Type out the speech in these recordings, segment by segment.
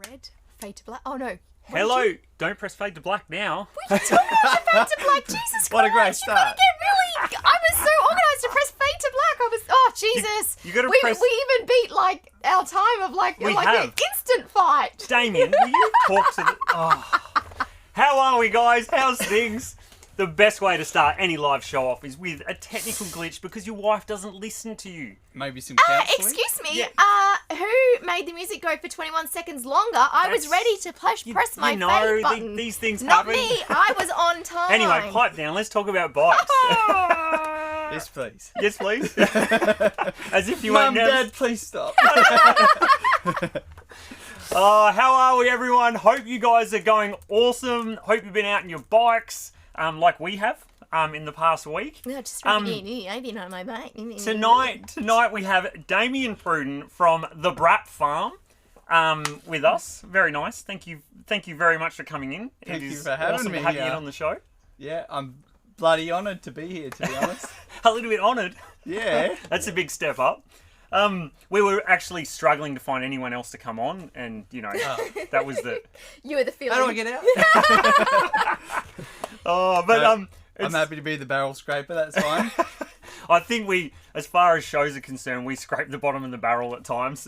red, fade to black. Oh no. Hello, don't press fade to black now. We can talk about the fade to black. Jesus What a Christ, great you start. gotta get really. I was so organised to press fade to black. I was. Oh Jesus. You gotta we, press- We even beat like our time of like We an have. instant fight. Damien, will you talk to the... Oh. How are we, guys? How's things? The best way to start any live show off is with a technical glitch because your wife doesn't listen to you. Maybe some counselling? Excuse me. Yeah. Who made the music go for 21 seconds longer? I was ready to press my you know, fade button. these things Not happen. me. I was on time. Anyway, pipe down. Let's talk about bikes. Yes, please. Yes, please. As if you Mum, won't know. Dad, please stop. How are we, everyone? Hope you guys are going awesome. Hope you've been out on your bikes, like we have, in the past week. No, just I've been on my bike. Tonight we have Damien Pruden from the Brat Farm, with us. Very nice. Thank you very much for coming in. Thank It you is for having awesome me, to have you in yeah. on the show. Yeah, I'm bloody honoured to be here, to be honest. A little bit honoured. Yeah. That's a big step up. We were actually struggling to find anyone else to come on, and that was the. You were the feeling. How do I get out? It's- I'm happy to be the barrel scraper, that's fine. I think as far as shows are concerned, we scrape the bottom of the barrel at times.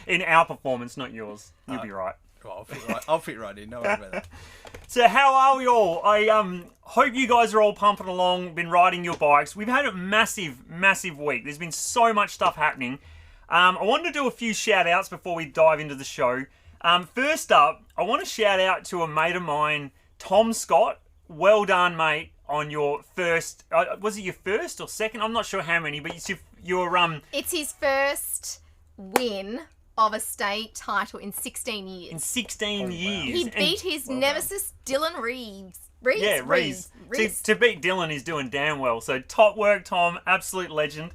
In our performance, not yours. You'll be right. Well, I'll fit right in, don't worry about that. So how are we all? I hope you guys are all pumping along, been riding your bikes. We've had a massive week. There's been so much stuff happening. I wanted to do a few shout outs before we dive into the show. First up, I want to shout out to a mate of mine, Tom Scott. Well done, mate, on your first... was it your first or second? I'm not sure how many, but it's your It's his first win of a state title in 16 years. in 16 years. He And- beat his nemesis, Dylan Reeves. Yeah, Reeves. To beat Dylan is doing damn well. So top work, Tom. Absolute legend.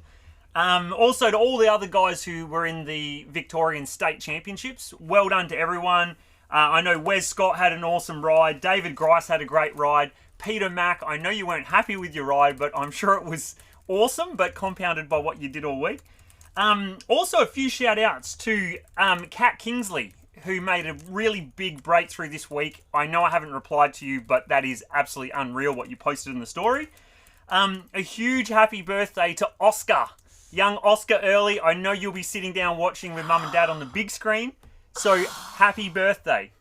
Also to all the other guys who were in the Victorian State Championships, well done to everyone. I know Wes Scott had an awesome ride. David Grice had a great ride. Peter Mack, I know you weren't happy with your ride, but I'm sure it was awesome, but compounded by what you did all week. Also a few shout outs to Kat Kingsley, who made a really big breakthrough this week. I know I haven't replied to you, but that is absolutely unreal what you posted in the story. A huge happy birthday to Oscar. Young Oscar Early. I know you'll be sitting down watching with Mum and Dad on the big screen. So, happy birthday.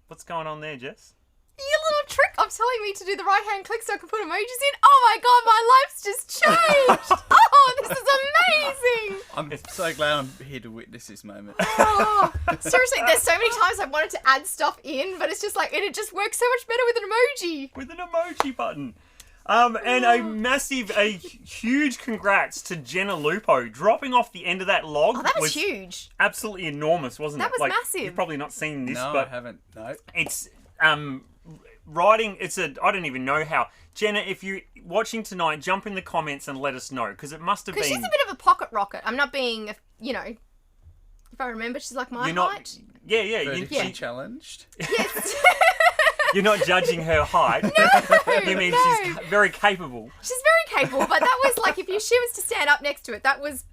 What's going on there, Jess? Your little trick of telling me to do the right-hand click so I can put emojis in. Oh my god, my life's just changed. Oh, this is amazing. I'm so glad I'm here to witness this moment. Oh, seriously, there's so many times I've wanted to add stuff in, but it's just like, it just works so much better with an emoji. With an emoji button. And a huge congrats to Jenna Lupo. Dropping off the end of that log Oh, that was huge. absolutely enormous, wasn't That it? was massive. You've probably not seen this, No, but I haven't. No. it's riding. I don't even know how. Jenna, if you're watching tonight, jump in the comments and let us know, because it must have been. Because she's a bit of a pocket rocket. I'm not being, if I remember, she's like my You're not. height. Yeah. Vertically challenged. Yes. You're not judging her height. You mean no. she's very capable. She's very capable, but that was like, she was to stand up next to it, that was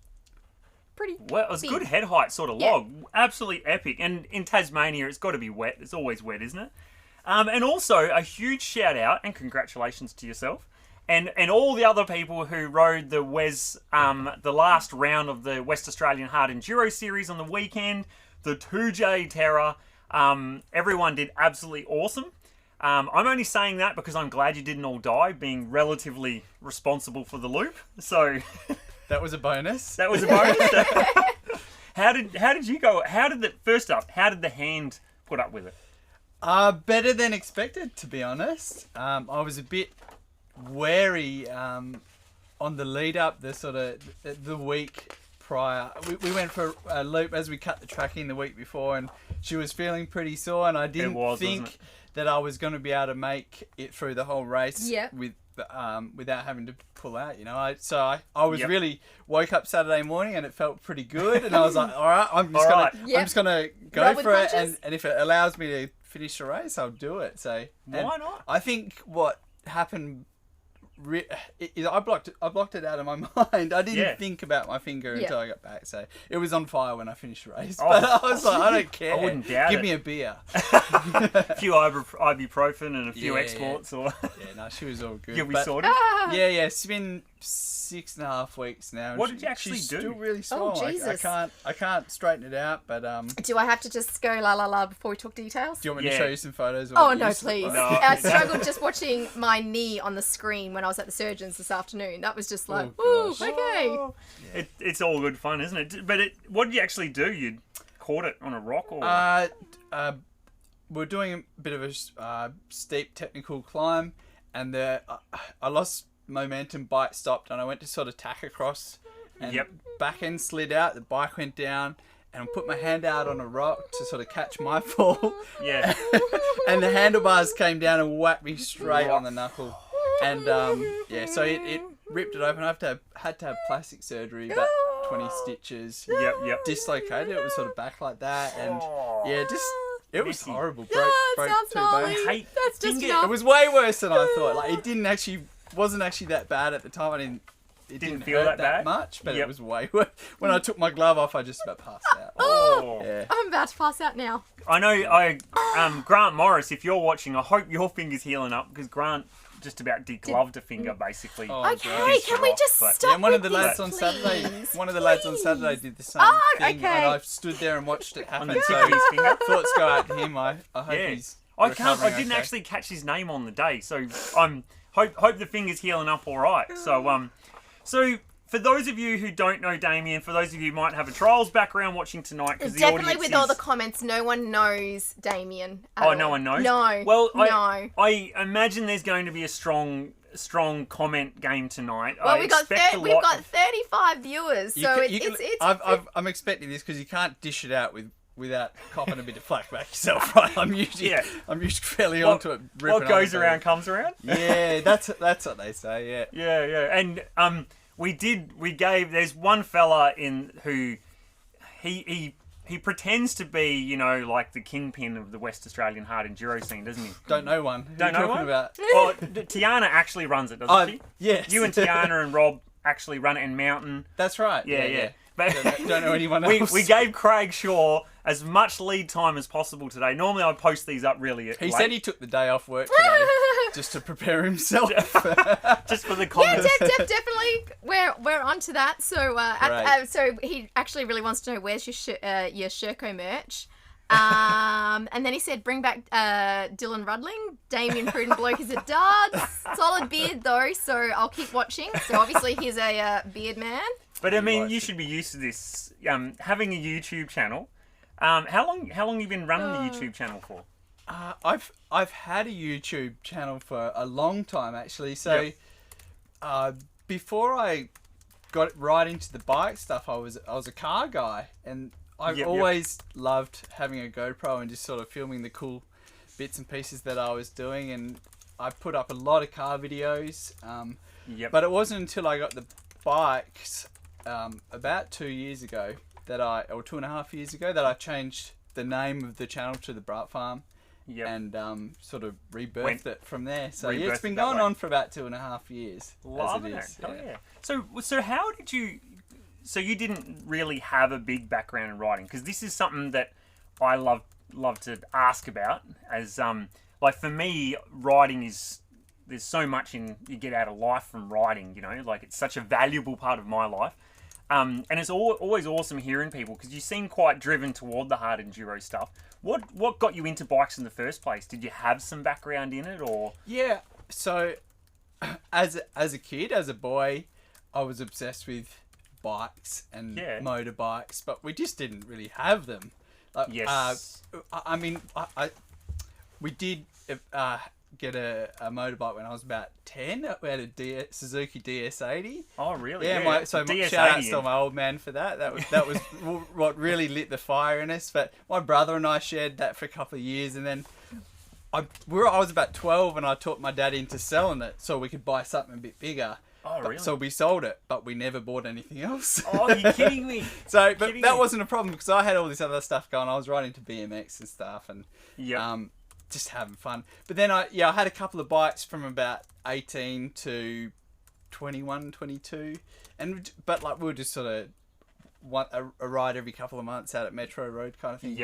pretty Well, it was big. good head height sort of Yeah. log. Absolutely epic. And in Tasmania, it's got to be wet. It's always wet, isn't it? And also, a huge shout out and congratulations to yourself and all the other people who rode the the last round of the West Australian Hard Enduro Series on the weekend, the 2J Terror. Everyone did absolutely awesome. I'm only saying that because I'm glad you didn't all die, being relatively responsible for the loop. So That was a bonus. that was a bonus. How did you go? How did the hand put up with it? Better than expected, to be honest. I was a bit wary on the lead up, the week prior. We went for a loop as we cut the tracking the week before, and she was feeling pretty sore, and I didn't think that I was going to be able to make it through the whole race without having to pull out. I was really woke up Saturday morning and it felt pretty good, and I was like, all right, I'm just gonna go Roll with for it, punches. and if it allows me to finish the race, I'll do it. So Why not? I think what happened I blocked it out of my mind. I didn't Yeah. think about my finger Yeah. until I got back. So it was on fire when I finished the race. Oh. But I was like, I don't care. I wouldn't doubt Give it. me a beer. A few ibuprofen and a few Yeah, exports, or Yeah, no, she was all good. you'll be But sorted. yeah, it's been 6.5 weeks now. and What did you actually she's do? Still really small. Jesus. I can't straighten it out. But Do I have to just go la la la before we talk details? do you want me to Yeah. show you some photos? Of Oh what it no, used to look please! like? No. I struggled just watching my knee on the screen when I was at the surgeon's this afternoon. That was just like, Oh, ooh, gosh. okay. It's all good fun, isn't it? But what did you actually do? You caught it on a rock, or We're doing a bit of a steep technical climb, and I lost momentum. Bike stopped, and I went to sort of tack across, and Yep. back end slid out. The bike went down, and I put my hand out on a rock to sort of catch my fall, yeah, and the handlebars came down and whacked me straight on the knuckle, and so it ripped it open. I had to have plastic surgery, about 20 stitches. yep. Dislocated. It was sort of back like that, and Oh. yeah, just it was Messy. horrible. It Broke sounds 2 gnarly. bones. hate That's just finger- enough. It was way worse than I thought. Like it wasn't actually that bad at the time. It didn't feel hurt that bad? much, but Yep. it was way worse. When I took my glove off, I just about passed out. Oh. Yeah. I'm about to pass out now. I know. Grant Morris, if you're watching, I hope your finger's healing up because Grant just about degloved a finger basically. Oh, Okay, God. can we just But- stop Yeah, one of with the this, lads on Saturday. please? One of the lads on Saturday did the same Oh, thing, okay. and I stood there and watched it On happen. the tip So of his finger. thoughts go out to him. I hope Yeah. he's. I recovering didn't okay. actually catch his name on the day, so hope the finger's healing up all right. So for those of you who don't know Damien, for those of you who might have a trials background watching tonight, because the Definitely audience with all is- the comments, no one knows Damien. at Oh, all. no one knows? No. Well, no. I imagine there's going to be a strong comment game tonight. Well, I we've got expect a we've lot got of- 35 viewers, You so ca- it's you can- it's I'm expecting this because you can't dish it out without copping a bit of flack back yourself, right? I'm usually fairly onto it. what ripping goes on around comes around. Yeah, that's what they say. Yeah. Yeah, and there's one fella in who he pretends to be, you know, like the kingpin of the West Australian hard enduro scene, doesn't he? Don't know one. Who Don't are you know talking one? about? Oh, Tiana actually runs it, doesn't she? Yes. You and Tiana and Rob actually run it in Mountain. That's right. Yeah. But Don't know anyone we else. gave Craig Shaw as much lead time as possible today. Normally I post these up really late. He said he took the day off work today just to prepare himself. just for the yeah, comments. definitely. We're onto that. So Great. so he actually really wants to know where's your Sherco merch. And then he said, bring back Dylan Rudling. Damien Pruden bloke is a dud. Solid beard though, so I'll keep watching. So obviously he's a beard man. But I mean, likes you it. should be used to this. Having a YouTube channel. How long have you been running the YouTube channel for? I've had a YouTube channel for a long time actually. So before I got right into the bike stuff, I was a car guy, and I've Yep. always loved having a GoPro and just sort of filming the cool bits and pieces that I was doing. And I put up a lot of car videos. Yep. But it wasn't until I got the bikes about 2 years ago or 2.5 years ago that I changed the name of the channel to the Brat Farm. Yep. And sort of rebirthed it from there. So yeah, Rebirthed it's been it that going way. on for about 2.5 years. Loving as it. it is. Oh, yeah. So how did you? So you didn't really have a big background in riding, because this is something that I love to ask about. As like for me, riding is, there's so much you get out of life from riding. You know, like it's such a valuable part of my life. And it's always awesome hearing people, because you seem quite driven toward the hard enduro stuff. What got you into bikes in the first place? Did you have some background in it, or? Yeah. So as a kid, as a boy, I was obsessed with bikes and motorbikes, but we just didn't really have them. Yes. I mean, we did get a motorbike when I was about 10. We had a Suzuki DS80. Oh, really? Yeah, shout out to my old man for that. That was what really lit the fire in us. But my brother and I shared that for a couple of years, and then I was about 12, and I taught my dad into selling it so we could buy something a bit bigger. Oh, really? So we sold it, but we never bought anything else. Oh, you're kidding me. But Kidding that me. wasn't a problem because I had all this other stuff going. I was riding to BMX and stuff, and Yep. just having fun. But then I had a couple of bikes from about 18 to 21, 22, but like we were just sort of a ride every couple of months out at Metro Road kind of thing,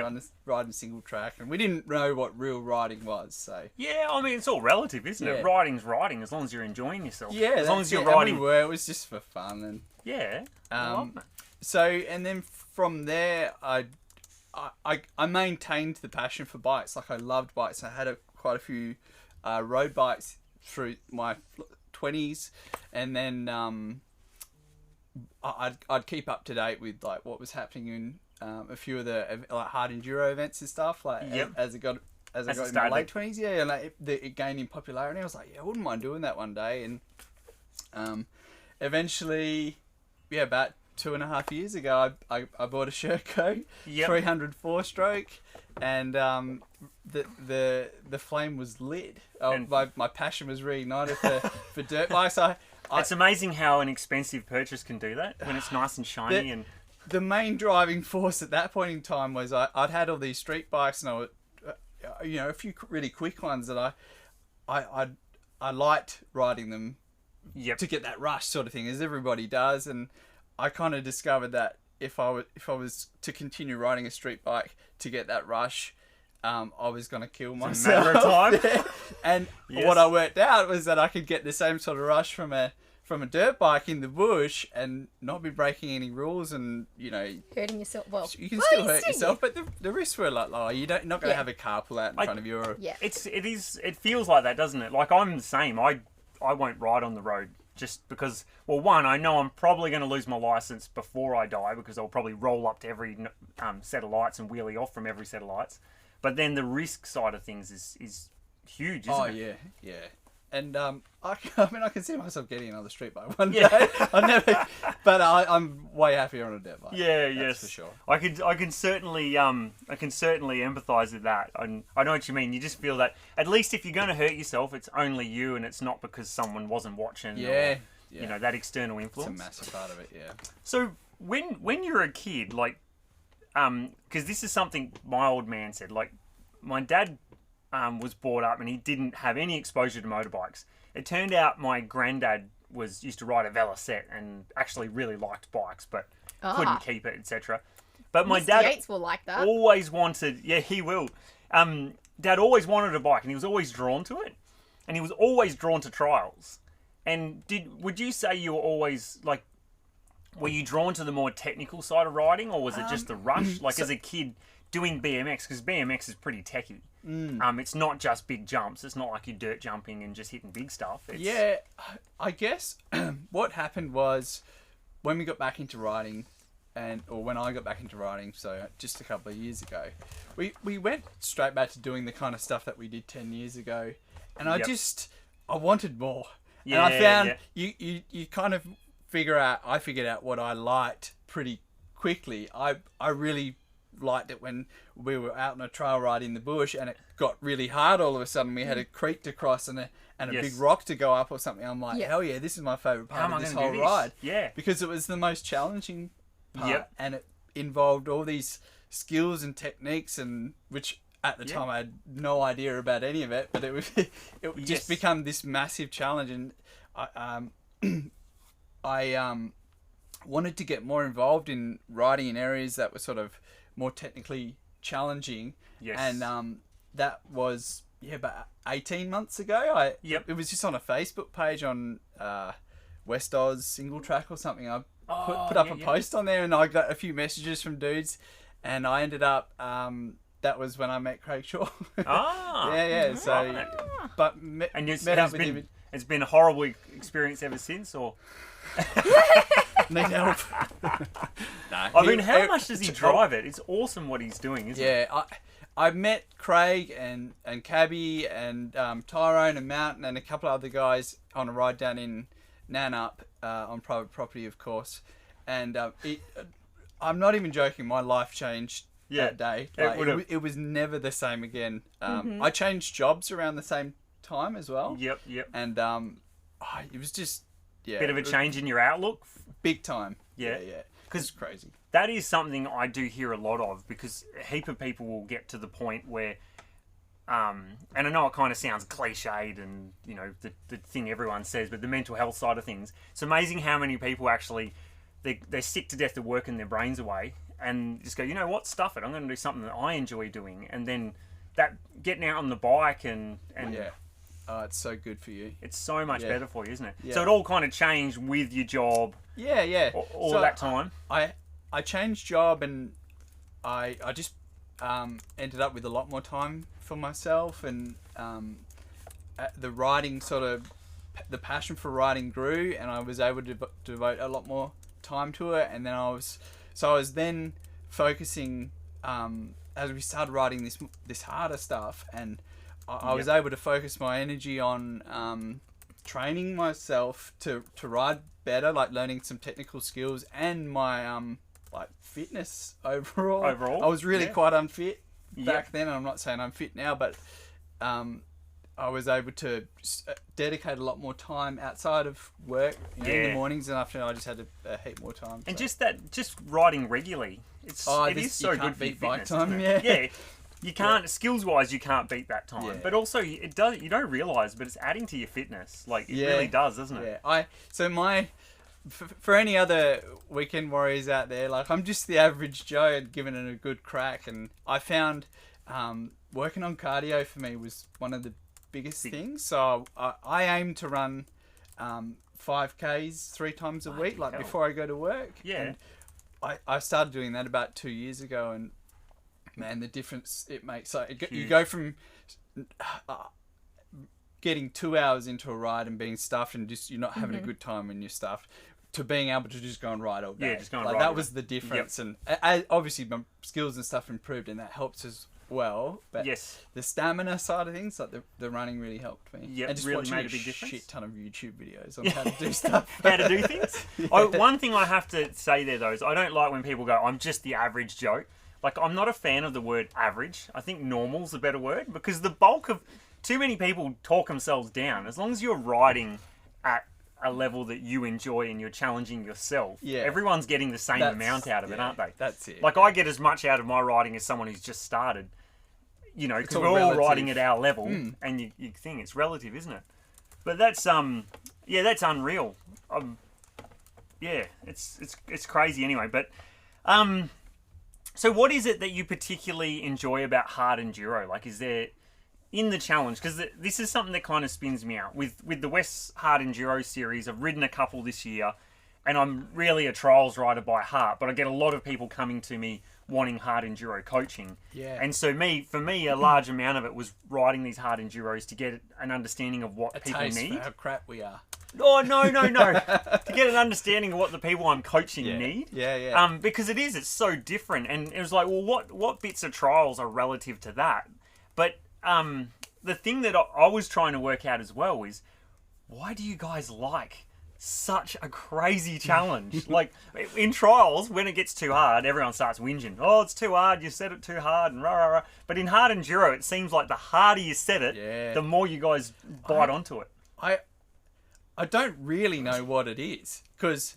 riding single track, and we didn't know what real riding was. So yeah, I mean it's all relative, isn't it? Riding's riding as long as you're enjoying yourself. Yeah, as long as you're riding. It was just for fun, and So and then from there I maintained the passion for bikes. Like I loved bikes. I had quite a few road bikes through my 20s, and then I'd keep up to date with like what was happening in a few of the like hard enduro events and stuff. Like as I got in my late 20s, and like it gained in popularity. I was like, I wouldn't mind doing that one day. And eventually, about 2.5 years ago, I bought a Sherco 304 stroke, and the flame was lit. My passion was reignited for dirt bikes. It's amazing how an expensive purchase can do that when it's nice and shiny. The main driving force at that point in time was I'd had all these street bikes, and a few really quick ones that I liked riding them to get that rush sort of thing, as everybody does. And I kind of discovered that if I was to continue riding a street bike to get that rush, I was going to kill myself. It's a matter of time. And what I worked out was that I could get the same sort of rush from a dirt bike in the bush and not be breaking any rules, and hurting yourself. Well, you can still hurt yourself, but the risks were a lot lower. You're not going to have a car pull out in front of you. It feels like that, doesn't it? Like I'm the same. I won't ride on the road just because, well, one, I know I'm probably going to lose my license before I die because I'll probably roll up to every set of lights and wheelie off from every set of lights. But then the risk side of things is huge, isn't it? Yeah. And I mean, I can see myself getting another street bike one day. But I'm way happier on a dirt bike. That's for sure. I can certainly empathise with that. I know what you mean. You just feel that at least if you're going to hurt yourself, it's only you, and it's not because someone wasn't watching. Or, that external influence. It's a massive part of it. Yeah. So when you're a kid, like, because this is something my old man said. Like, my dad was brought up and he didn't have any exposure to motorbikes. It turned out my granddad used to ride a Velocette and actually really liked bikes, but couldn't keep it, etc. But my dad Yates will like that. Always wanted. Yeah, he will. Dad always wanted a bike, and he was always drawn to it, and he was always drawn to trials. And would you say you were always like? Were you drawn to the more technical side of riding, or was it just the rush? Like as a kid doing BMX, because BMX is pretty techy. It's not just big jumps. It's not like you're dirt jumping and just hitting big stuff. I guess what happened was when we got back into riding, or when I got back into riding, so just a couple of years ago, we went straight back to doing the kind of stuff that we did 10 years ago, and I wanted more. And I found you kind of I figured out what I liked pretty quickly. I really liked it when we were out on a trail ride in the bush and it got really hard all of a sudden. We had a creek to cross and a big rock to go up or something. I'm like, hell yeah, this is my favourite part of this whole ride. Yeah. Because it was the most challenging part and it involved all these skills and techniques, and which at the time I had no idea about any of it, but it would just become this massive challenge. And I wanted to get more involved in riding in areas that were sort of more technically challenging. Yes. And that was about 18 months ago. It was just on a Facebook page on West Oz Single Track or something. I put up a post on there, and I got a few messages from dudes, and I ended up that was when I met Craig Shaw. So but met up with him. It's been a horrible experience ever since, or need help. I mean, how much does he drive it? It's awesome what he's doing, isn't it? Yeah, I met Craig and Cabby and Tyrone and Mountain and a couple of other guys on a ride down in Nannup on private property, of course. And I'm not even joking. My life changed that day. Like, it was never the same again. I changed jobs around the same time as well. Yep. And it was just bit of a change in your outlook. Big time. Yeah. Because it's crazy. That is something I do hear a lot of, because a heap of people will get to the point where and I know it kind of sounds cliched and, you know, the thing everyone says, but the mental health side of things, it's amazing how many people actually, they're sick to death of working their brains away and just go, you know what, stuff it, I'm going to do something that I enjoy doing. And then that getting out on the bike and yeah. Oh, it's so good for you. it's so much better for you, isn't it? Yeah. So it all kind of changed with your job Yeah. all So that time. I changed job and I just ended up with a lot more time for myself, and the riding the passion for riding grew, and I was able to devote a lot more time to it. And then I was then focusing as we started riding this harder stuff, and I was able to focus my energy on training myself to ride better, like learning some technical skills, and my like fitness overall. I was really quite unfit back then, and I'm not saying I'm fit now, but I was able to dedicate a lot more time outside of work, in the mornings and afternoon. I just had a heap more time. And just riding regularly, it is so good for your fitness, isn't it? Yeah. You can't, skills-wise, you can't beat that time. Yeah. But also, you don't realise, but it's adding to your fitness. Like, it really does, doesn't it? Yeah. For any other weekend warriors out there, like, I'm just the average Joe and giving it a good crack. And I found working on cardio for me was one of the biggest things. So I aim to run 5Ks 3 times a week, like before I go to work. Yeah. And I started doing that about 2 years ago, and man, the difference it makes. So you go from getting 2 hours into a ride and being stuffed and just you're not having a good time when you're stuffed, to being able to just go and ride all day. Yeah, just go and like ride. That was the difference. Yep. And obviously my skills and stuff improved, and that helps as well. But the stamina side of things, like the running, really helped me. Yeah, and just really watching made a big difference. Shit ton of YouTube videos on how to do stuff. How to do things. One thing I have to say there though is I don't like when people go, I'm just the average Joe. Like, I'm not a fan of the word average. I think normal's a better word, because the bulk of too many people talk themselves down. As long as you're riding at a level that you enjoy and you're challenging yourself, everyone's getting the same amount out of it, aren't they? That's it. Like, I get as much out of my riding as someone who's just started, you know, because we're all riding at our level, and you think it's relative, isn't it? But that's that's unreal. It's crazy anyway. But so what is it that you particularly enjoy about Hard Enduro? Like, is there, in the challenge, because this is something that kind of spins me out. With the West Hard Enduro series, I've ridden a couple this year, and I'm really a trials rider by heart, but I get a lot of people coming to me wanting Hard Enduro coaching. Yeah. And so for me, a large amount of it was riding these Hard Enduros to get an understanding of what people need. For how crap we are. Oh, no. To get an understanding of what the people I'm coaching need. Yeah. Because it's so different. And it was like, well, what bits of trials are relative to that? But the thing that I was trying to work out as well is, why do you guys like such a crazy challenge? Like, in trials, when it gets too hard, everyone starts whinging. Oh, it's too hard, you set it too hard, and rah, rah, rah. But in Hard Enduro, it seems like the harder you set it, the more you guys bite onto it. I don't really know what it is, because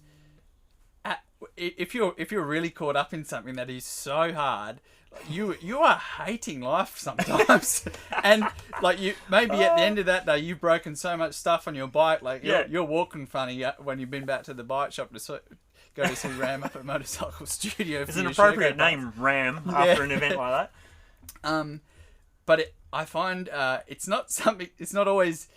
if you're really caught up in something that is so hard, you are hating life sometimes. And like, you maybe at the end of that day, you've broken so much stuff on your bike, like you're walking funny when you've been back to the bike shop to go to see Ram up at Motorcycle Studio. It's an appropriate name, Ram, after an event like that. But I find it's not always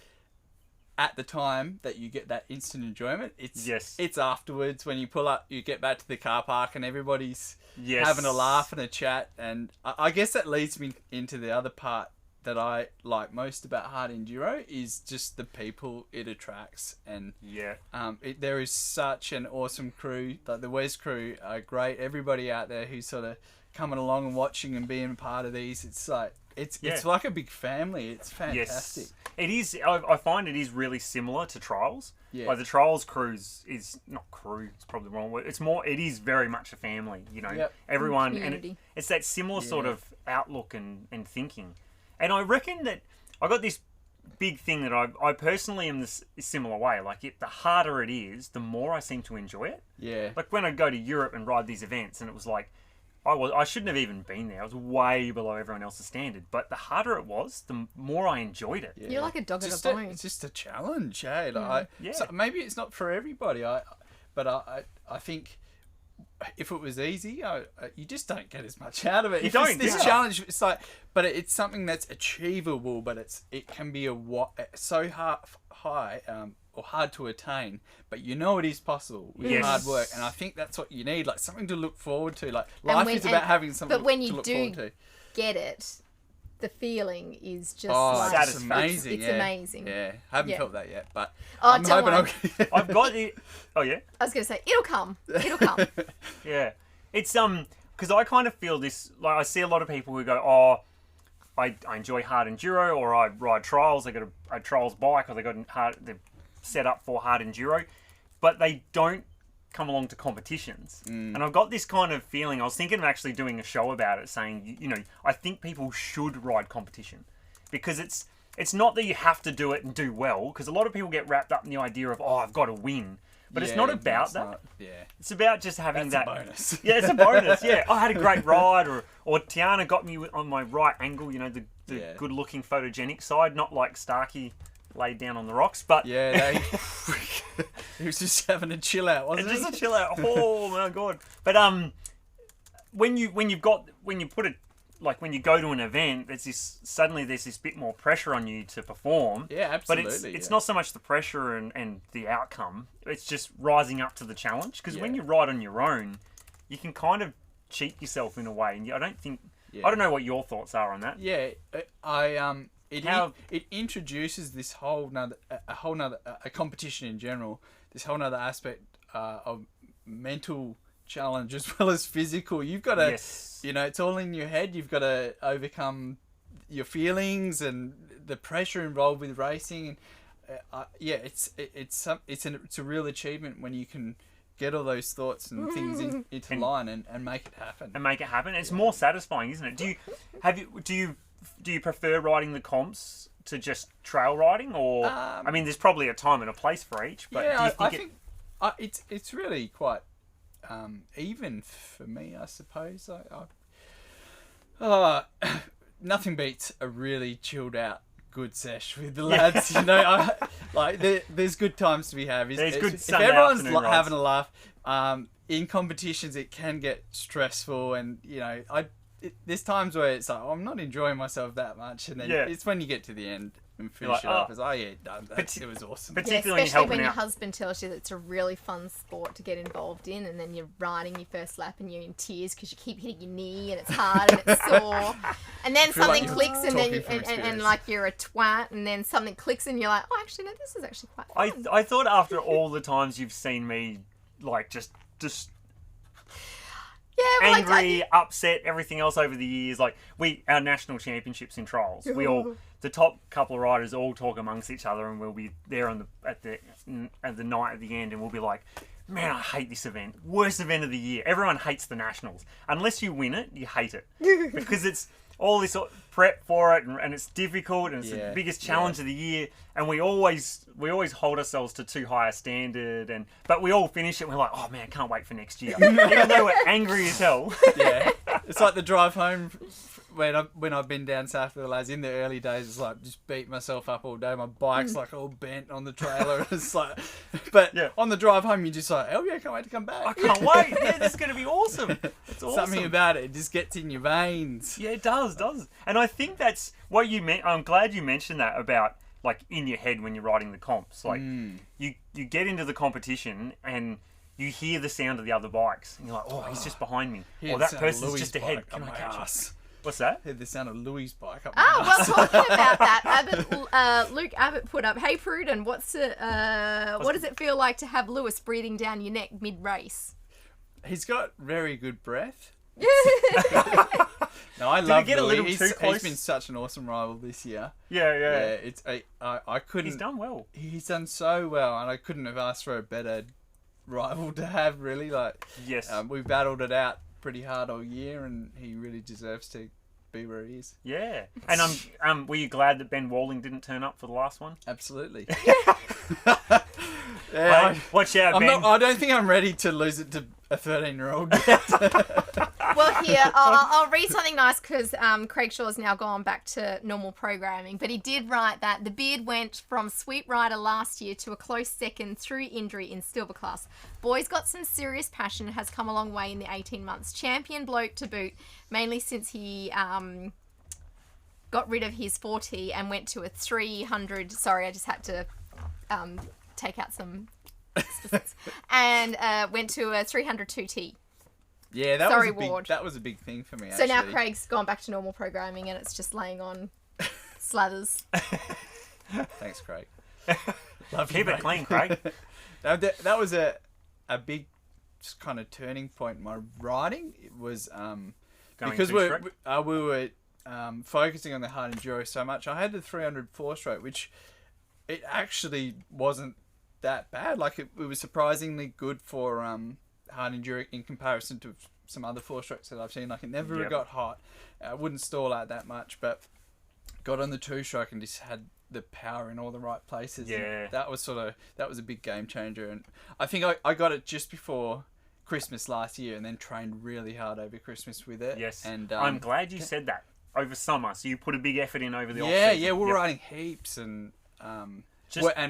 at the time that you get that instant enjoyment. It's afterwards, when you pull up, you get back to the car park and everybody's having a laugh and a chat. And I guess that leads me into the other part that I like most about Hard Enduro, is just the people it attracts. And there is such an awesome crew. Like, the Wes crew are great. Everybody out there who's sort of coming along and watching and being part of these, it's like it's like a big family. It's fantastic. Yes. It is. I find it is really similar to Trials. Yeah. Like, the Trials crews is not crew. It's probably the wrong word. It's more. It is very much a family. You know, everyone, and it's that similar sort of outlook and thinking. And I reckon that I got this big thing that I personally am this similar way. Like, the harder it is, the more I seem to enjoy it. Yeah. Like, when I go to Europe and ride these events, and it was like, I shouldn't have even been there. I was way below everyone else's standard. But the harder it was, the more I enjoyed it. Yeah. You're like a dog at a bone. It's just a challenge, hey. Like, so maybe it's not for everybody. But I think if it was easy, you just don't get as much out of it. This challenge, it's like, but it's something that's achievable. But it can be so high. Or hard to attain, but you know it is possible with hard work, and I think that's what you need, like something to look forward to. Like life is about having something to look forward to. But when you do get it, the feeling is just it's amazing. It's amazing. Yeah, I haven't felt that yet, but I'm hoping I've got it. Oh yeah. I was going to say it'll come. It'll come. Yeah, it's because I kind of feel this. Like I see a lot of people who go, oh, I enjoy hard enduro, or I ride trials. They got a trials bike, or they're set up for hard enduro, but they don't come along to competitions. And I've got this kind of feeling. I was thinking of actually doing a show about it, saying, I think people should ride competition, because it's not that you have to do it and do well, because a lot of people get wrapped up in the idea of, I've got to win. But it's not about that. It's about just having That's a bonus. Yeah, it's a bonus. Yeah, I had a great ride, or Tiana got me on my right angle. The good-looking photogenic side, not like Starkey laid down on the rocks, but he was just having a chill out, wasn't he? Just a chill out. Oh my god! But when you go to an event, there's this bit more pressure on you to perform. Yeah, absolutely. But it's not so much the pressure and the outcome. It's just rising up to the challenge. Because when you ride on your own, you can kind of cheat yourself in a way. And I don't know what your thoughts are on that. Yeah, It introduces this whole nother competition in general, this whole nother aspect of mental challenge as well as physical. You've got to, it's all in your head. You've got to overcome your feelings and the pressure involved with racing. And it's a real achievement when you can get all those thoughts and things into line and make it happen. It's more satisfying, isn't it? Do you prefer riding the comps to just trail riding, or there's probably a time and a place for each. But do you think it's really quite even for me, I suppose. Nothing beats a really chilled out good sesh with the lads. There's good times to be had. If everyone's having a laugh, in competitions it can get stressful, and there's times where it's like, I'm not enjoying myself that much, and then it's when you get to the end and finish it up. It's it was awesome. Particularly especially when your husband tells you that it's a really fun sport to get involved in, and then you're riding your first lap and you're in tears because you keep hitting your knee and it's hard and it's sore, and then something clicks and then and like you're a twat, and then something clicks and you're like, oh, actually no, this is actually quite fun. I thought after all the times you've seen me like just angry, upset, everything else over the years. Like our national championships in trials, the top couple of riders all talk amongst each other, and we'll be there at the night at the end, and we'll be like, man, I hate this event. Worst event of the year. Everyone hates the nationals. Unless you win it, you hate it. Because it's all this prep for it, and it's difficult, and it's the biggest challenge of the year, and we always hold ourselves to too high a standard, but we all finish it and we're like, oh man, can't wait for next year. Even though we're angry as hell. Yeah. It's like the drive home when I've been down south with the lads in the early days. It's like just beat myself up all day. My bike's like all bent on the trailer. It's like, but on the drive home, you're just like, oh yeah, can't wait to come back. I can't wait. Yeah, this is going to be awesome. It's awesome. Something about it just gets in your veins. Yeah, it does. And I think that's what you meant. I'm glad you mentioned that about like in your head when you're riding the comps. Like you get into the competition and you hear the sound of the other bikes, and you're like, oh, he's just behind me. Or that person's just ahead. Can I catch him? What's that? Heard the sound of Louis' bike up well, talking about that, Luke Abbott put up, hey Pruden, what does it feel like to have Lewis breathing down your neck mid-race? He's got very good breath. Yeah. No, I love Louis. He's been such an awesome rival this year. Yeah. I couldn't. He's done well. He's done so well, and I couldn't have asked for a better rival to have. Really, yes. We battled it out pretty hard all year, and he really deserves to be where he is. Yeah. And were you glad that Ben Walling didn't turn up for the last one? Absolutely. Watch out, Ben. I don't think I'm ready to lose it to a 13-year-old yet. Well, here, I'll read something nice because Craig Shaw's now gone back to normal programming. But he did write that the Beard went from sweet rider last year to a close second through injury in silver class. Boy's got some serious passion and has come a long way in the 18 months. Champion bloke to boot, mainly since he got rid of his 40 and went to a 300. Sorry, I just had to take out some specifics. And went to a 300 2T. Yeah, that was a big thing for me, actually. So now Craig's gone back to normal programming and it's just laying on slathers. Thanks, Craig. Keep it clean, Craig. That was a big kind of turning point in my riding. It was because we were focusing on the hard enduro so much. I had the 300 4-stroke, which it actually wasn't that bad. Like it was surprisingly good for hard enduro in comparison to some other 4-strokes that I've seen. Like it never got hot. I wouldn't stall out that much, but got on the 2-stroke and just had the power in all the right places. Yeah, and that was a big game changer. And I think I got it just before Christmas last year, and then trained really hard over Christmas with it. Yes, and I'm glad you said that. Over summer, so you put a big effort in over the off-season. Yeah, we're riding heaps and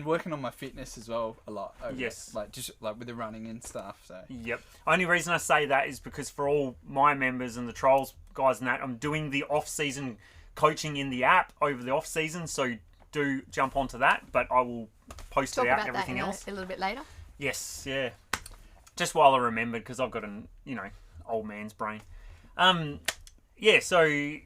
working on my fitness as well a lot. Yes. Just with the running and stuff. So. Yep. Only reason I say that is because for all my members and the Trials guys and that, I'm doing the off-season coaching in the app over the off-season, so do jump onto that, but I will post Talk it out about everything that else. A little bit later. Yes, yeah. Just while I remembered, because I've got an, old man's brain. Yeah, so...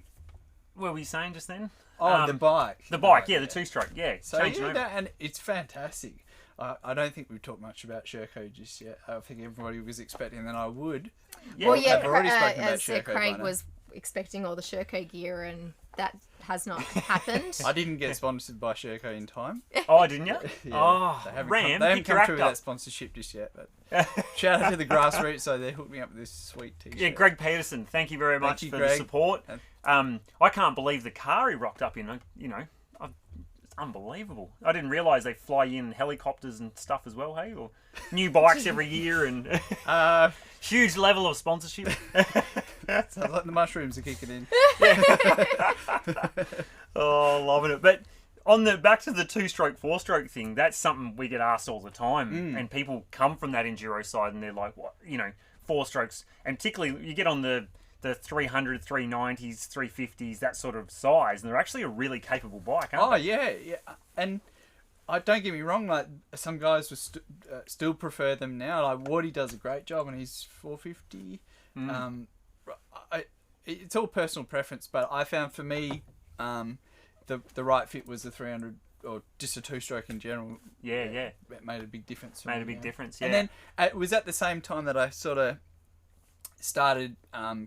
What were you saying just then? Oh, the bike. The bike, the 2-stroke, yeah. So and it's fantastic. I don't think we've talked much about Sherco just yet. I think everybody was expecting that I would. Yeah. Well, I've already spoken about as Sherco Craig was expecting all the Sherco gear, and that has not happened. I didn't get sponsored by Sherco in time. Oh, didn't you? Yeah, oh, they haven't Ram, come pick your act through with up. that sponsorship just yet. But shout out to the grassroots, so they hooked me up with this sweet t-shirt. Yeah, Greg Peterson, thank you very much for the support. I can't believe the car he rocked up in. It's unbelievable. I didn't realise they fly in helicopters and stuff as well, hey? Or new bikes every year and huge level of sponsorship. Sounds like the mushrooms are kicking in. Oh, loving it. But back to the 2-stroke, 4-stroke thing, that's something we get asked all the time. And people come from that enduro side and they're like, what, 4-strokes. And particularly you get on the 300, 390s, 350s, that sort of size, and they're actually a really capable bike, aren't they? Yeah. And don't get me wrong, like some guys would still prefer them now. Like Wardy does a great job on his 450. It's all personal preference, but I found for me, the right fit was the 300 or just a 2-stroke in general. Yeah. It made a big difference. Made a big difference, yeah. And then it was at the same time that I sort of started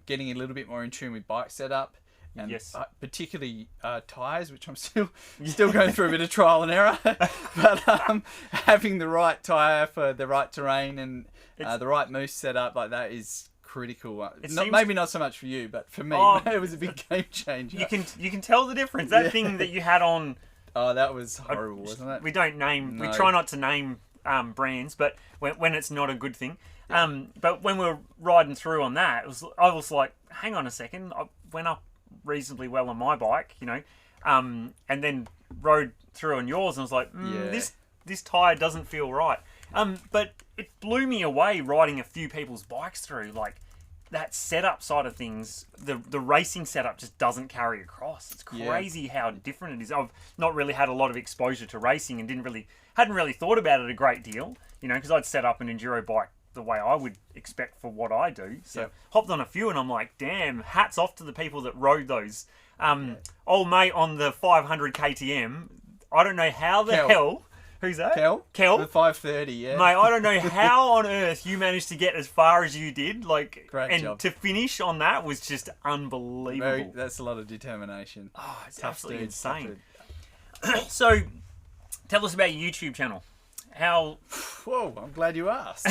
getting a little bit more in tune with bike setup, and particularly tyres, which I'm still going through a bit of trial and error. But having the right tyre for the right terrain and the right moose setup like that is critical. Maybe not so much for you, but for me, it was a big game changer. You can tell the difference. That thing that you had on. Oh, that was horrible, wasn't it? We don't name. No. We try not to name brands, but when it's not a good thing. But when we were riding through on that, I was like, hang on a second. I went up reasonably well on my bike, and then rode through on yours and I was like, this tyre doesn't feel right. But it blew me away riding a few people's bikes through. Like that setup side of things, the racing setup just doesn't carry across. It's crazy how different it is. I've not really had a lot of exposure to racing and hadn't really thought about it a great deal, because I'd set up an enduro bike the way I would expect for what I do. So hopped on a few and I'm like, damn, hats off to the people that rode those. Old mate on the 500 KTM, I don't know how the hell... Who's that? Kel. The 530, yeah. Mate, I don't know how on earth you managed to get as far as you did. Great job. To finish on that was just unbelievable. That's a lot of determination. Oh, it's absolutely insane. So, tell us about your YouTube channel. Whoa, I'm glad you asked.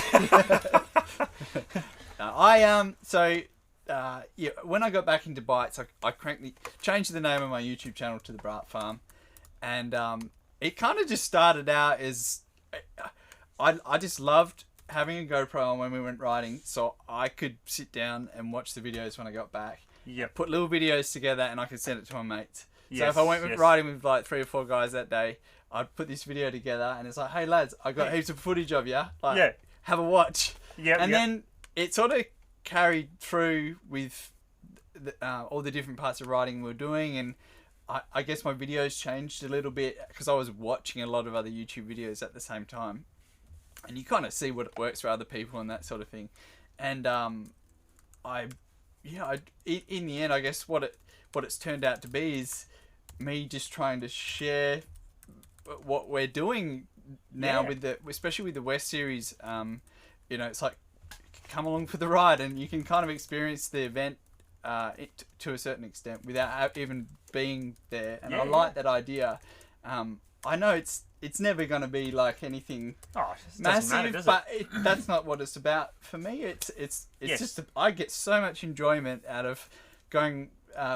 When I got back into bikes, I changed the name of my YouTube channel to The Brat Farm, and it kind of just started out as I just loved having a GoPro on when we went riding, so I could sit down and watch the videos when I got back. Yep. Put little videos together and I could send it to my mates. Yes, so if I went yes. riding with like 3 or 4 guys that day, I'd put this video together and it's like, hey lads, I got heaps of footage of you. Like, Yeah. have a watch. Yep, And yep. then it sort of carried through with all the different parts of riding we were doing, and I guess my videos changed a little bit because I was watching a lot of other YouTube videos at the same time, and you kind of see what works for other people and that sort of thing. And in the end, I guess what it's turned out to be is me just trying to share what we're doing now with especially with the West Series. It's like, come along for the ride and you can kind of experience the event to a certain extent without even being there. And I like that idea. I know it's never going to be like anything massive, but that's not what it's about for me. It's just I get so much enjoyment out of going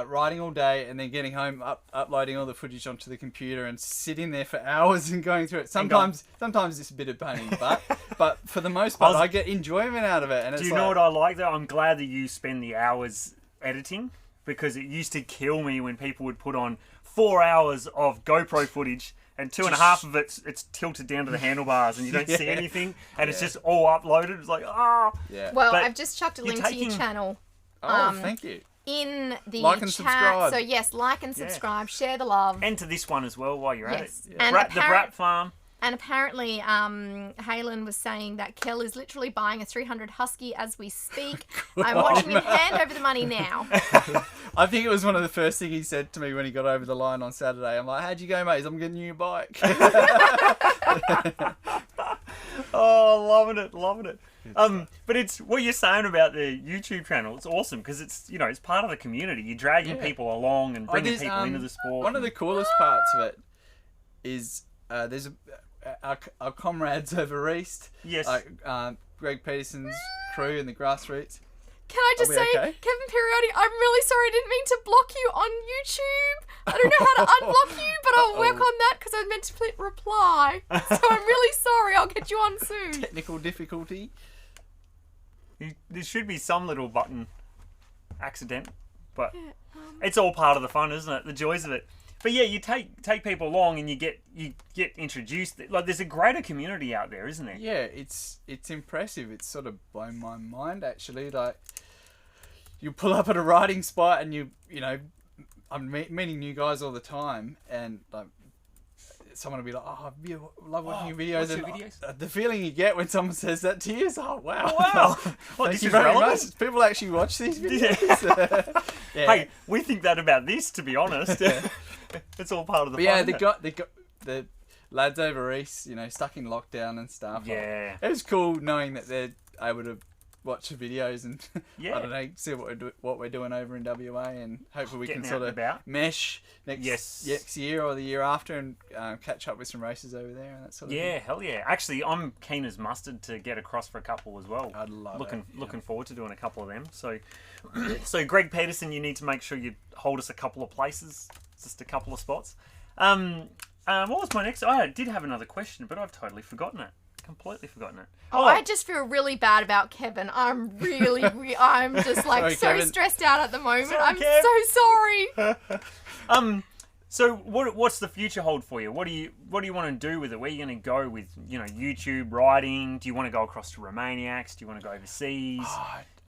riding all day and then getting home, uploading all the footage onto the computer and sitting there for hours and going through it. Sometimes it's a bit of pain in the butt, but for the most part, I get enjoyment out of it. And do you know what I like though? I'm glad that you spend the hours editing, because it used to kill me when people would put on 4 hours of GoPro footage and 2.5 of it's tilted down to the handlebars and you don't see anything and it's just all uploaded. It's like, Yeah. Well, But I've just chucked a link to your channel. Thank you. In the Like and chat. subscribe. So yes, like and subscribe, share the love. And to this one as well while you're at it. Yeah. And The Brat Farm. And apparently, Halen was saying that Kel is literally buying a 300 Husky as we speak. I'm watching him hand over the money now. I think it was one of the first things he said to me when he got over the line on Saturday. I'm like, how'd you go, mate? I'm getting you a bike. Oh, loving it. But it's what you're saying about the YouTube channel. It's awesome because it's part of the community. You're dragging people along and bringing people into the sport. One of the coolest parts of it is there's our comrades over east. Yes. Greg Peterson's crew and the grassroots. Can I just say, okay? Kevin Periotti, I'm really sorry. I didn't mean to block you on YouTube. I don't know how to unblock you, but I'll work on that because I meant to click reply. So I'm really sorry. I'll get you on soon. Technical difficulty. There should be some little button accident, but it's all part of the fun, isn't it? The joys of it. But yeah, you take people along and you get introduced. Like, there's a greater community out there, isn't there? Yeah, it's impressive. It's sort of blown my mind actually. Like, you pull up at a riding spot and I'm meeting new guys all the time, and like someone will be like, "Oh, I love watching your videos." What's your videos? The feeling you get when someone says that to you is, "Oh wow, Well, thank this you is very relevant. much." People actually watch these videos. Yeah. Hey, we think that about this, to be honest. It's all part of the But fun. yeah, isn't they got the lads over east, stuck in lockdown and stuff. Yeah. It was cool knowing that they're able to watch the videos and Yeah. I don't know, see what we're doing over in WA, and hopefully we Getting can out sort and of about. mesh Yes. next year or the year after and catch up with some races over there and that sort of thing. Yeah, hell yeah. Actually, I'm keen as mustard to get across for a couple as well. I'd love Looking forward to doing a couple of them. So Greg Peterson, you need to make sure you hold us a couple of places, just a couple of spots. What was my next? I did have another question, but I've totally forgotten it. Completely forgotten it. Oh, I just feel really bad about Kevin. I'm really, I'm just like Sorry, so Kevin. stressed out at the moment. Sorry, I'm Kev. so sorry. So what's the future hold for you? What do you want to do with it? Where are you going to go with YouTube riding? Do you want to go across to Romaniacs? Do you want to go overseas?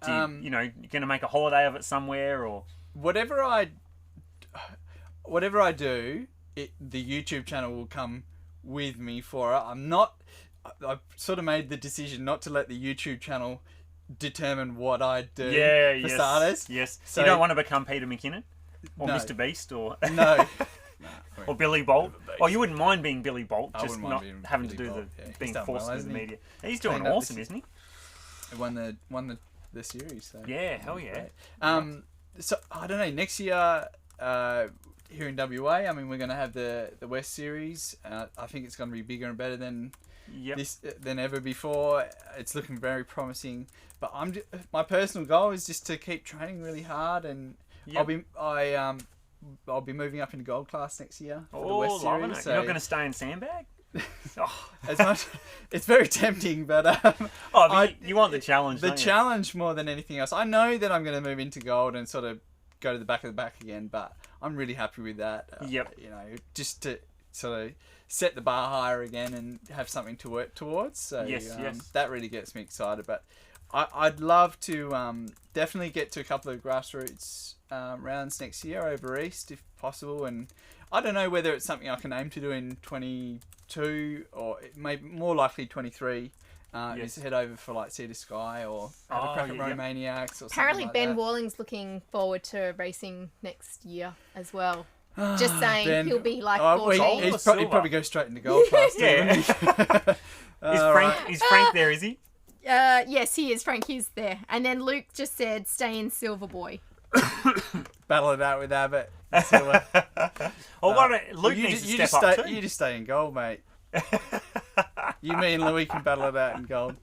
You're going to make a holiday of it somewhere, or Whatever I do, the YouTube channel will come with me for it. I've sort of made the decision not to let the YouTube channel determine what I do for starters. Yes. So You don't want to become Peter McKinnon or No. Mr. Beast or No. or Billy Bolt. Oh, you wouldn't mind being Billy Bolt, I just wouldn't not mind being having to Billy do Bolt, yeah. being He's done forced well, into the hasn't he? media. He's doing Cleaned up awesome, this- isn't he? Won the series. So. Yeah, hell yeah. So I don't know. Next year, here in WA, I mean, we're going to have the West Series. I think it's going to be bigger and better than than ever before. It's looking very promising. But my personal goal is just to keep training really hard, and I'll be moving up into gold class next year for the West loving Series. it. So You're not going to stay in sandbag? as much, it's very tempting, but you want the challenge, the don't you? challenge more than anything else. I know that I'm going to move into gold and sort of go to the back of the back again, but I'm really happy with that. Yep. You know, just to sort of set the bar higher again and have something to work towards. So Yes. that really gets me excited. But I'd love to definitely get to a couple of grassroots rounds next year over East if possible. And I don't know whether it's something I can aim to do in 22 or it may more likely 23. Is head over for like Sea to Sky or have a crack at Romaniacs or Apparently something like Ben that. Walling's looking forward to racing next year as well. Just saying, Ben, he'll be like well, 14. he'd probably go straight into gold class too, Yeah. wouldn't he? Is Frank there, is he? Yes, he is. Frank is there. And then Luke just said, stay in Silver Boy. Battle it out with Abbott. So, Luke needs to step up too. You just stay in gold, mate. You, me, and Louis can battle it out in gold.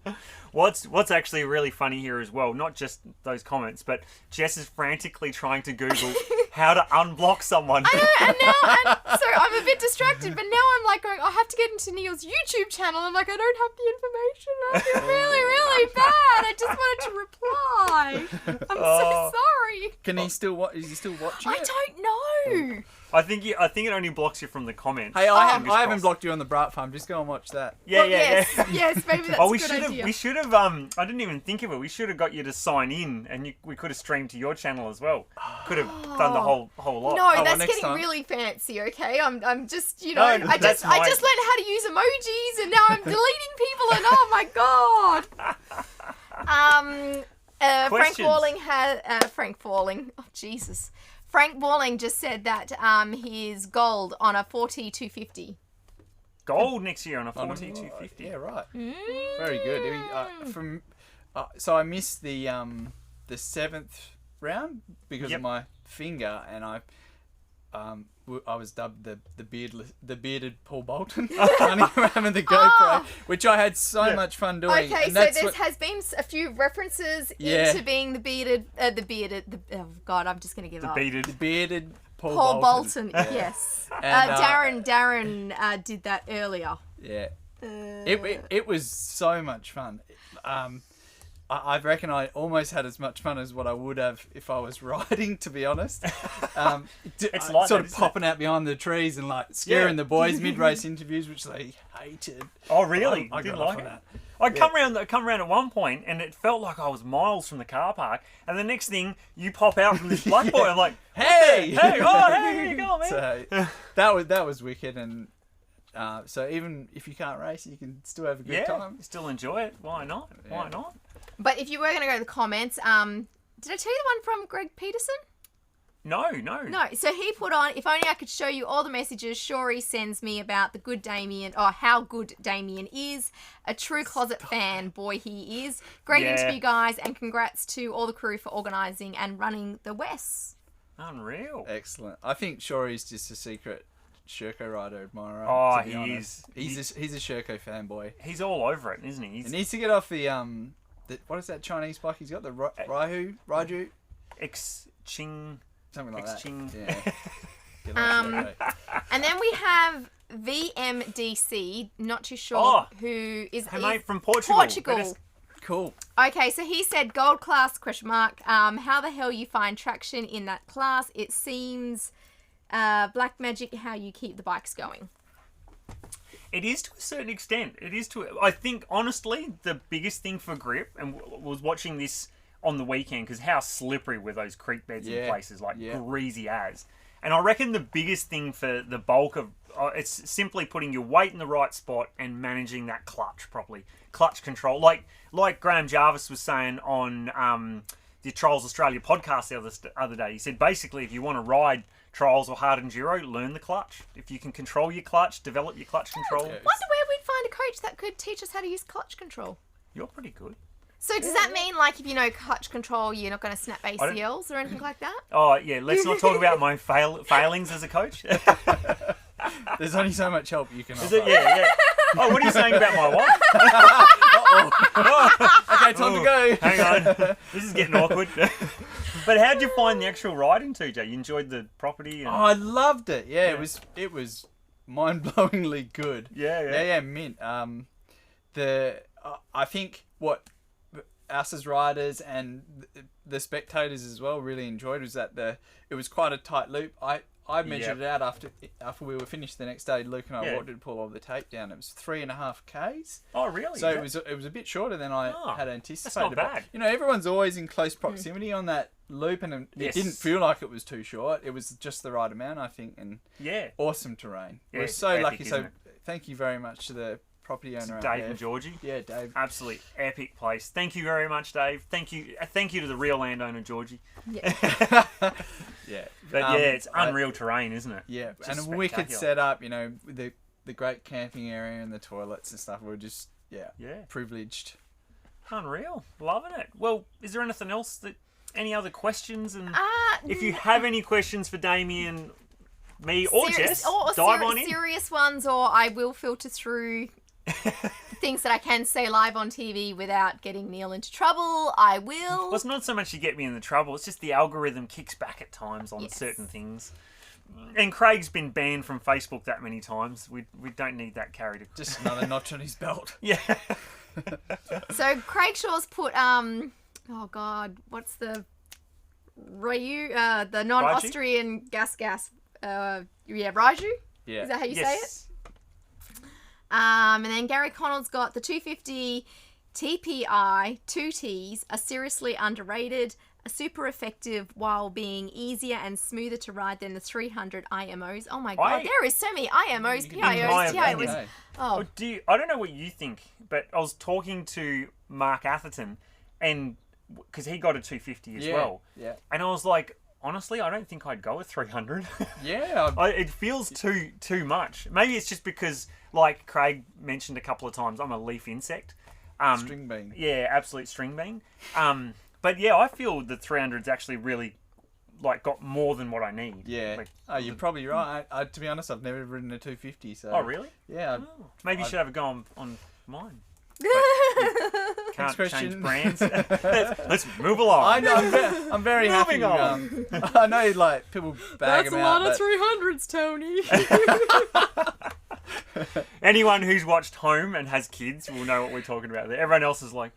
What's actually really funny here as well, not just those comments, but Jess is frantically trying to Google how to unblock someone. I know, and so I'm a bit distracted, but now I'm like going, I have to get into Neil's YouTube channel. I'm like, I don't have the information. I feel really, really bad. I just wanted to reply. I'm so sorry. Can he still watch? Is he still watching I it? don't know. I think it only blocks you from the comments. Hey, I haven't Fingers blocked you on the Brat Farm. Just go and watch that. Yeah, Well, yeah. yes, maybe that's Oh, a good idea. we should have. I didn't even think of it. We should have got you to sign in, and we could have streamed to your channel as well. Could have done the whole lot. No, well, that's next getting time. really fancy. Okay, I'm just No, I that's just learned fine. how to use emojis, and now I'm deleting people, and oh my god. Frank Questions? Walling oh Jesus. Frank Walling just said that his gold on a 40-250. Gold next year on a 40-250. Yeah, right. Very good. So I missed the 7th round because of my finger, and I was dubbed the bearded Paul Bolton running around with the GoPro, which I had so much fun doing. Okay, and so that's there what- has been a few references Yeah. into being oh god, I'm just gonna give up. Beaded. the bearded Paul Paul Bolton. Bolton, yes. And, Darren did that earlier. Yeah. It was so much fun. I reckon I almost had as much fun as what I would have if I was riding, to be honest. It's like sort that, of popping out behind the trees and like scaring the boys mid-race interviews, which they hated. Oh, really? I Didn't got off like on it. that. I come round at one point, and it felt like I was miles from the car park. And the next thing, you pop out from this blackboard. I'm like, Hey! here you go, man. So that was wicked, and so even if you can't race, you can still have a good time. Still enjoy it. Why not? Why not? But if you were going to go to the comments, did I tell you the one from Greg Peterson? No. No. So he put on, if only I could show you all the messages Shorey sends me about the good Damien, or how good Damien is. A true closet fan, boy he is. Great interview, guys, and congrats to all the crew for organising and running the West. Unreal. Excellent. I think Shorey's just a secret Sherco rider admirer. Oh, to be he honest. is. He's a Sherco fanboy. He's all over it, isn't he? He needs to get off the what is that Chinese bike he's got? The Raiju? X-Ching. Something like X-Ching. that. Yeah. Get off Sherco. And then we have VMDC, not too sure who is. Hey, mate, from Portugal. Cool. Okay, so he said gold class ? How the hell you find traction in that class? It seems black magic how you keep the bikes going. It is to a certain extent. I think, honestly, the biggest thing for grip, and was watching this on the weekend, because how slippery were those creek beds in places, like greasy as. And I reckon the biggest thing for the bulk of, it's simply putting your weight in the right spot and managing that clutch properly. Clutch control. Like Graham Jarvis was saying on the Trials Australia podcast the other day. He said, basically, if you want to ride Trials or Hard Enduro, learn the clutch. If you can control your clutch, develop your clutch control. Wonder where we'd find a coach that could teach us how to use clutch control. You're pretty good. So does that mean, like, if you know clutch control, you're not going to snap ACLs or anything like that? Oh, yeah, let's not talk about my failings as a coach. There's only so much help you can offer. Is it? Yeah. Oh, what are you saying about my wife? Okay, time to go. Hang on. This is getting awkward. But how'd you find the actual riding, TJ? You enjoyed the property? And... Oh, I loved it. Yeah, it was mind-blowingly good. Yeah. Mint. I think what us as riders and the spectators as well really enjoyed was that it was quite a tight loop. I measured it out after we were finished the next day. Luke and I walked to pull all the tape down. It was 3.5 Ks. Oh, really? So it was a bit shorter than I had anticipated. That's not bad. But, everyone's always in close proximity on that loop, and it didn't feel like it was too short. It was just the right amount, I think, and awesome terrain. Yeah, we're so epic, lucky. So isn't it? thank you very much to the property owner, Dave and Georgie. Yeah, Dave. Absolutely epic place. Thank you very much, Dave. Thank you to the real landowner, Georgie. Yeah. Yeah. But it's unreal terrain, isn't it? Yeah, Just and a wicked spectacular. setup. With the great camping area and the toilets and stuff. We're just privileged. Unreal. Loving it. Well, is there anything else any other questions? And if you have any questions for Damien, me or Jess, dive on in. Serious ones, or I will filter through things that I can say live on TV without getting Neil into trouble. I will. Well, it's not so much to get me into trouble. It's just the algorithm kicks back at times on certain things. And Craig's been banned from Facebook that many times. We don't need that carried across. Just another notch on his belt. Yeah. So Craig Shaw's put oh god, what's the Ryu, the non-Austrian gas Raju? Yeah. Is that how you say it? And then Gary Connell's got the 250 TPI 2Ts are seriously underrated, are super effective while being easier and smoother to ride than the 300 IMOs. Oh my god, there is so many IMOs, PIOs, TIOs. Oh, I don't know what you think, but I was talking to Mark Atherton, and because he got a 250 as well, and I was like, honestly, I don't think I'd go with 300. Yeah. It feels too much. Maybe it's just because, like Craig mentioned a couple of times, I'm a leaf insect. String bean. Yeah, absolute string bean. But yeah, I feel the 300's actually really got more than what I need. Yeah. You're probably right. To be honest, I've never ridden a 250. So. Oh, really? Yeah. Maybe you should have a go on mine. Can't question. change brands. Let's move along. I know. I'm very happy. Moving on. I know, people bag them out. That's a lot of 300s, Tony. Anyone who's watched Home and has kids will know what we're talking about there. Everyone else is like,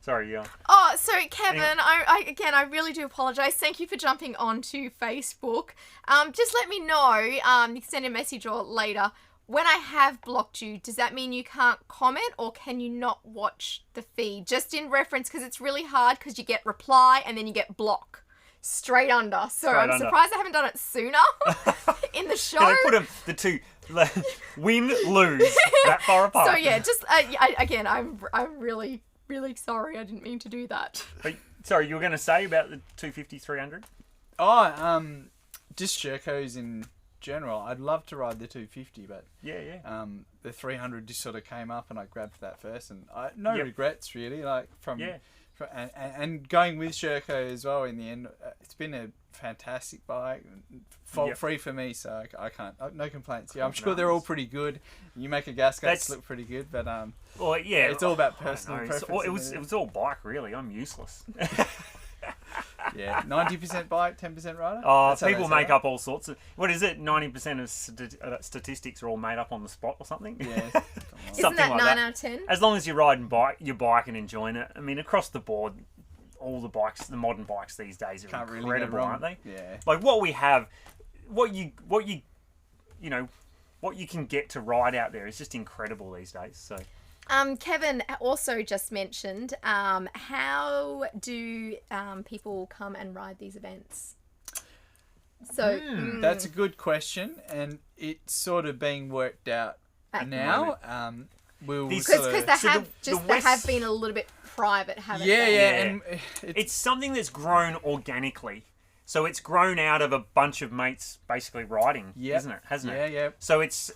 sorry, yeah. Oh, so Kevin, I really do apologise. Thank you for jumping onto Facebook. Just let me know. You can send a message or later. When I have blocked you, does that mean you can't comment, or can you not watch the feed? Just in reference, because it's really hard, because you get reply and then you get block straight under. So I'm surprised I haven't done it sooner in the show. Can I put them the two win lose that far apart? So yeah, just again, I'm really sorry. I didn't mean to do that. But, sorry, you were going to say about the 250, 300? Oh, just Shercos in general. I'd love to ride the 250, but the 300 just sort of came up and I grabbed that first, and no regrets really. And going with Sherco as well in the end, it's been a fantastic bike, fault free for me, so I can't, no complaints. Yeah, I'm sure they're all pretty good. You make a gasket look pretty good, but it's all about personal preference. It was all bike really. I'm useless. Yeah, 90% bike, 10% rider. Oh, people make up all sorts of. What is it? 90% of statistics are all made up on the spot or something. Yeah, isn't that 9 out of 10? As long as you're riding your bike and enjoying it. I mean, across the board, all the bikes, the modern bikes these days are incredible, aren't they? Yeah. Like what we have, what you can get to ride out there is just incredible these days. So. Kevin also just mentioned, how do people come and ride these events? So that's a good question, and it's sort of being worked out now. Because they have been a little bit private, haven't they? Yeah. And it's something that's grown organically. So it's grown out of a bunch of mates basically riding, isn't it? Hasn't it? Yeah. So it's.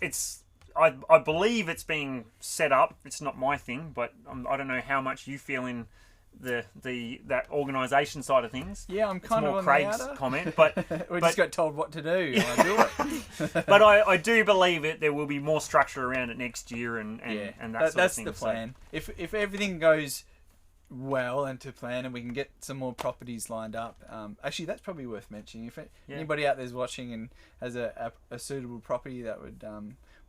I believe it's being set up. It's not my thing, but I don't know how much you feel in that organisation side of things. Yeah, I'm kind of more on Craig's the outer. comment, but we just got told what to do. And I do it. But I do believe there will be more structure around it next year, and that sort of thing. That's the plan. So. If everything goes well and to plan, and we can get some more properties lined up. Actually, that's probably worth mentioning. If anybody out there's watching and has a suitable property that would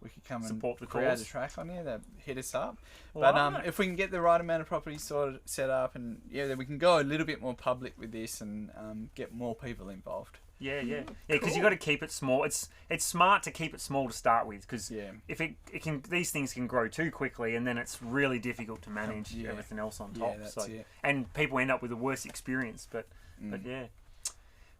we could come Support and the create cause. a track on here, that hit us up. Well, But if we can get the right amount of properties set up, and then we can go a little bit more public with this and get more people involved. Yeah, because you got to keep it small. It's smart to keep it small to start with, because if it can, these things can grow too quickly, and then it's really difficult to manage everything else on top. That's so it. and people end up with a worse experience. But yeah,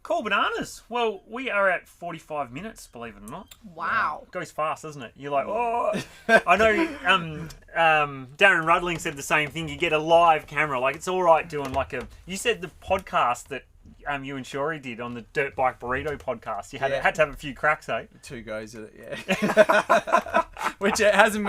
cool bananas. Well, we are at 45 minutes, believe it or not. Wow. It goes fast, doesn't it? You're like, oh. I know. Darren Rudling said the same thing. You get a live camera, like it's all right doing like a. You said the podcast that. You and Shori did on the Dirt Bike Burrito podcast. You had to have a few cracks, eh? 2 goes at it, yeah. Which it hasn't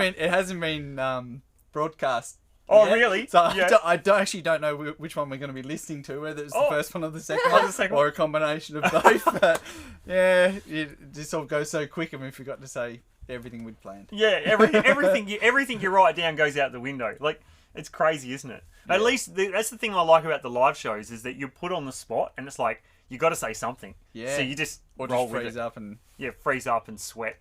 been broadcast. Oh, yet. really? So Yeah. I actually don't know which one we're going to be listening to, whether it's the first one or the second one, or a combination of both. But yeah, it just all goes so quick, and we forgot to say everything we'd planned. Yeah, everything you write down goes out the window. Like, it's crazy, isn't it? Yeah. At least that's the thing I like about the live shows, is that you're put on the spot, and it's like you got to say something. Yeah. So you just roll with freeze up and freeze up and sweat.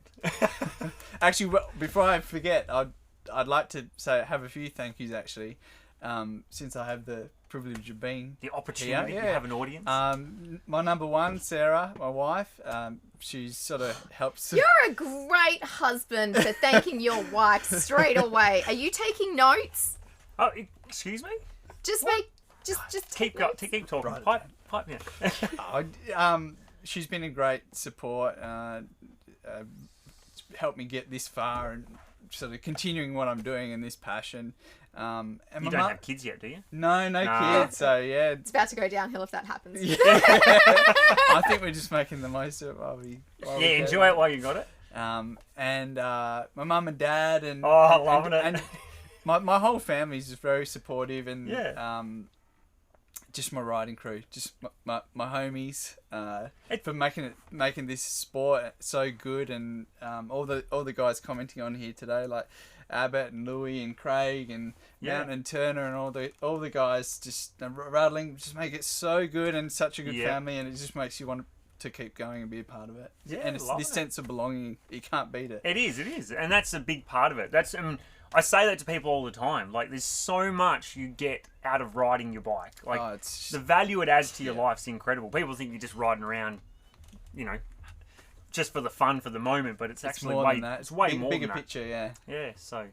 Actually, before I forget, I'd like to have a few thank yous actually, since I have the privilege of being the opportunity to have an audience. My number one, Sarah, my wife, she sort of helps. You're a great husband for thanking your wife straight away. Are you taking notes? Oh, excuse me? Just keep talking. Right. Pipe yeah. She's been a great support, helped me get this far, and sort of continuing what I'm doing in this passion. And you don't have kids yet, do you? No kids. So yeah, it's about to go downhill if that happens. Yeah. I think we're just making the most of it while we enjoy it while you got it. And my mum and dad and loving it. And my whole family's just very supportive, and just my riding crew, just my homies, for making this sport so good, and all the guys commenting on here today, like Abbott and Louis and Craig and Mountain and Turner and all the guys just rattling, just make it so good, and such a good family, and it just makes you want to keep going and be a part of it. Yeah, and it's this sense of belonging, you can't beat it. It is, and that's a big part of it. That's I say that to people all the time. Like, there's so much you get out of riding your bike. Like, the value it adds to your life's incredible. People think you're just riding around, just for the fun for the moment, but it's actually more way than that. It's way more bigger than that. picture, yeah. Yeah, so.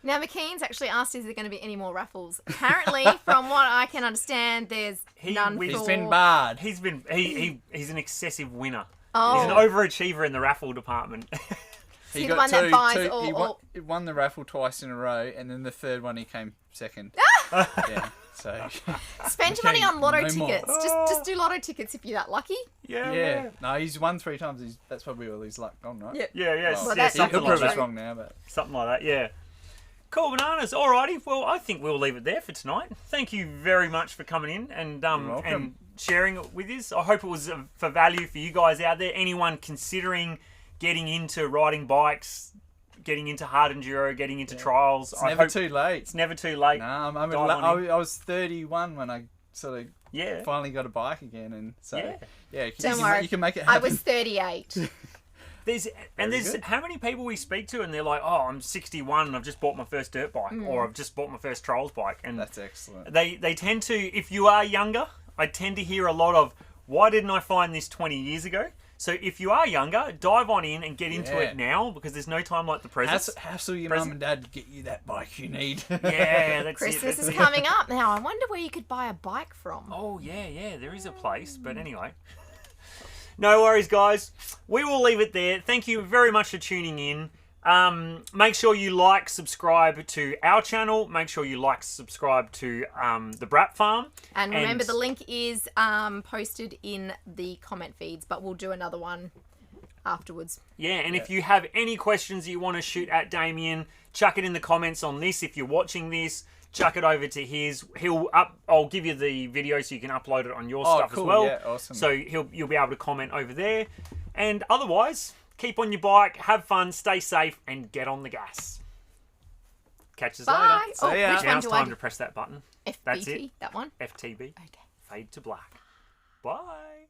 Now, McKean's actually asked, is there going to be any more raffles? Apparently, from what I can understand, there's none for... He's been barred. He's an excessive winner. Oh. He's an overachiever in the raffle department. He got the one that buys he won the raffle twice in a row, and then the third one he came second. Yeah, so spend your money on lotto tickets. Just do lotto tickets if you're that lucky. Yeah. No, he's won 3 times. That's probably all he's luck on, right? Yeah. Well, something he'll prove us wrong now, but something like that. Yeah. Cool bananas. Alrighty. Well, I think we'll leave it there for tonight. Thank you very much for coming in and sharing it with us. I hope it was for value for you guys out there. Anyone considering getting into riding bikes, getting into hard enduro, getting into trials. It's never too late. It's never too late. No, I was 31 when I sort of finally got a bike again, and so Don't worry, you can make it happen. I was 38. There's how many people we speak to, and they're like, "Oh, I'm 61 and I've just bought my first dirt bike, or I've just bought my first trials bike." And that's excellent. They tend to, if you are younger, I tend to hear a lot of, "Why didn't I find this 20 years ago?" So if you are younger, dive on in and get into it now, because there's no time like the present. Hassle your mum and dad to get you that bike you need. Yeah, that's Christmas is coming up now. I wonder where you could buy a bike from. Oh, yeah, there is a place. But anyway. No worries, guys. We will leave it there. Thank you very much for tuning in. Make sure you subscribe to our channel. Make sure you subscribe to the Brat Farm. And remember, the link is posted in the comment feeds, but we'll do another one afterwards. Yeah, and if you have any questions that you want to shoot at Damien, chuck it in the comments on this. If you're watching this, chuck it over to his. I'll give you the video so you can upload it on your stuff as well. Yeah, awesome. So you'll be able to comment over there. And otherwise, keep on your bike, have fun, stay safe, and get on the gas. Catch us later. Bye. See ya. Which Now one it's do time I to press that button. FBT, That's it. that one. FTB. Okay. Fade to black. Bye.